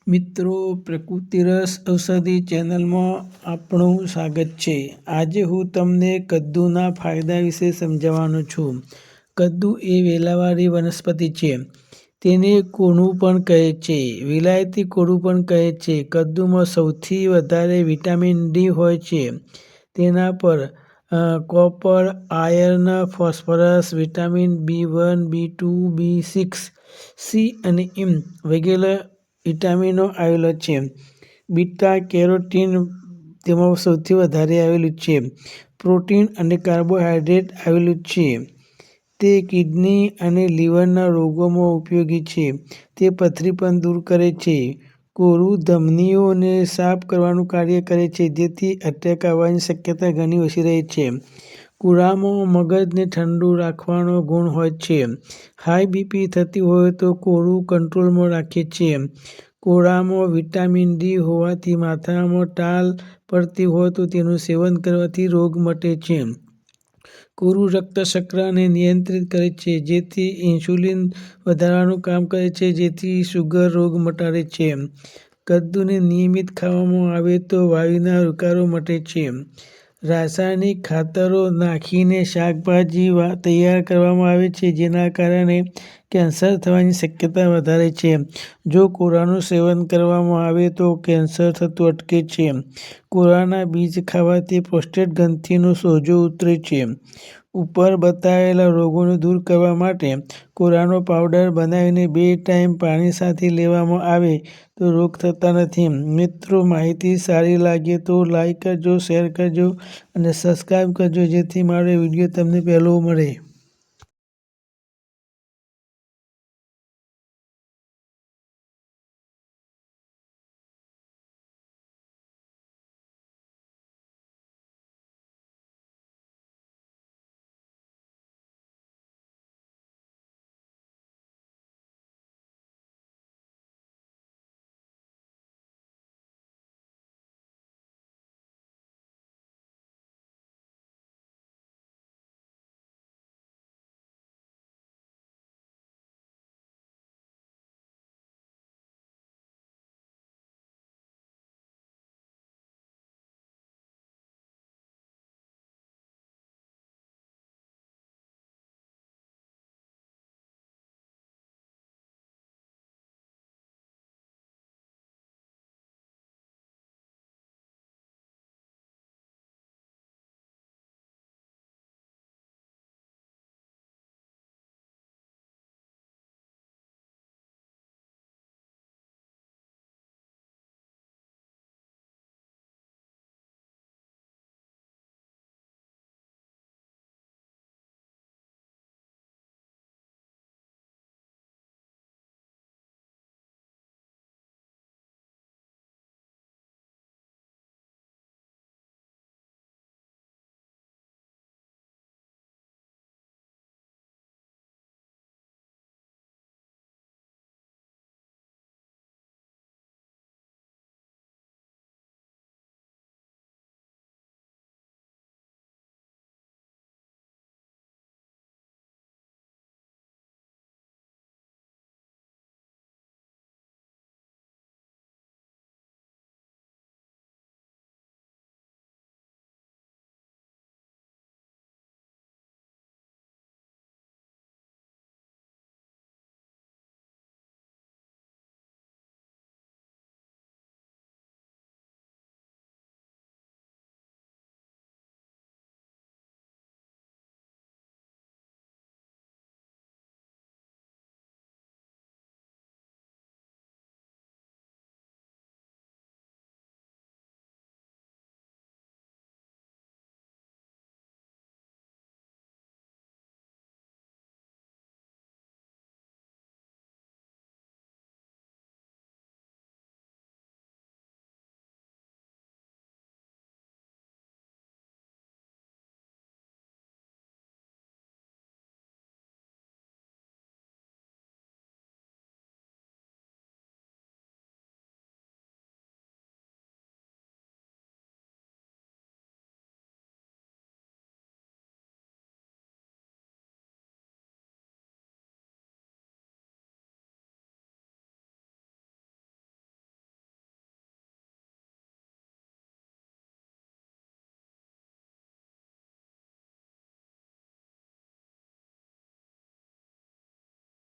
મિત્રો, પ્રકૃતિ રસ ઔષધિ ચેનલમાં આપણું સ્વાગત છે. આજે હું તમને કદ્દુના ફાયદા વિશે સમજાવવાનો છું. કદ્દુ એ વેલાવાળી વનસ્પતિ છે. તેને કોળું પણ કહે છે. વિલાયતી કોળું પણ કહે છે. કદ્દુમાં સૌથી વધારે વિટામિન ડી હોય છે. તેના પર copper, iron, phosphorus, vitamin B1, B2, B6, C અને વગેરે વિટામિનો આવેલા છે. બીટા કેરોટીન તેમાં સૌથી વધારે આવેલું છે. પ્રોટીન અને કાર્બોહાઈડ્રેટ આવેલું છે. તે કિડની અને લીવરના રોગોમાં ઉપયોગી છે. તે પથરી પણ દૂર કરે છે. કોળું ધમનીઓને સાફ કરવાનું કાર્ય કરે છે, જેથી એટેક આવવાની શક્યતા ઘણી ઓછી રહે છે. કોળામાં મગજને ઠંડુ રાખવાનો ગુણ હોય છે. હાઈ બીપી થતી હોય તો કોળું કંટ્રોલમાં રાખે છે. કોળામાં વિટામિન ડી હોવાથી માથામાં ટાલ પડતી હોય તો તેનું સેવન કરવાથી રોગ મટે છે. કોળું રક્ત શર્કરાને નિયંત્રિત કરે છે, જેથી ઇન્સ્યુલિન વધારવાનું કામ કરે છે, જેથી શુગર રોગ મટાડે છે. કદ્દુને નિયમિત ખાવામાં આવે તો વાયુના વિકારો મટે છે. રાસાયણિક ખાતરો નાખીને શાકભાજી તૈયાર કરવામાં આવે છે, જેના કારણે કેન્સર થવાની શક્યતા વધારે છે. જો કોળાનું સેવન કરવામાં આવે તો કેન્સર થતું અટકે છે. કોળાના બીજ ખાવાથી પ્રોસ્ટેટ ગ્રંથિનો સોજો ઉતરે છે. ઉપર બતાવેલા રોગોને દૂર કરવા માટે કોળાનો પાવડર બનાવીને 2 ટાઈમ પાણી સાથે લેવામાં આવે તો રોગ થતા નથી. મિત્રો, માહિતી સારી લાગે તો લાઈક કરજો, શેર કરજો અને સબસ્ક્રાઈબ કરજો, જેથી મારો વિડીયો તમને પહેલો મળે.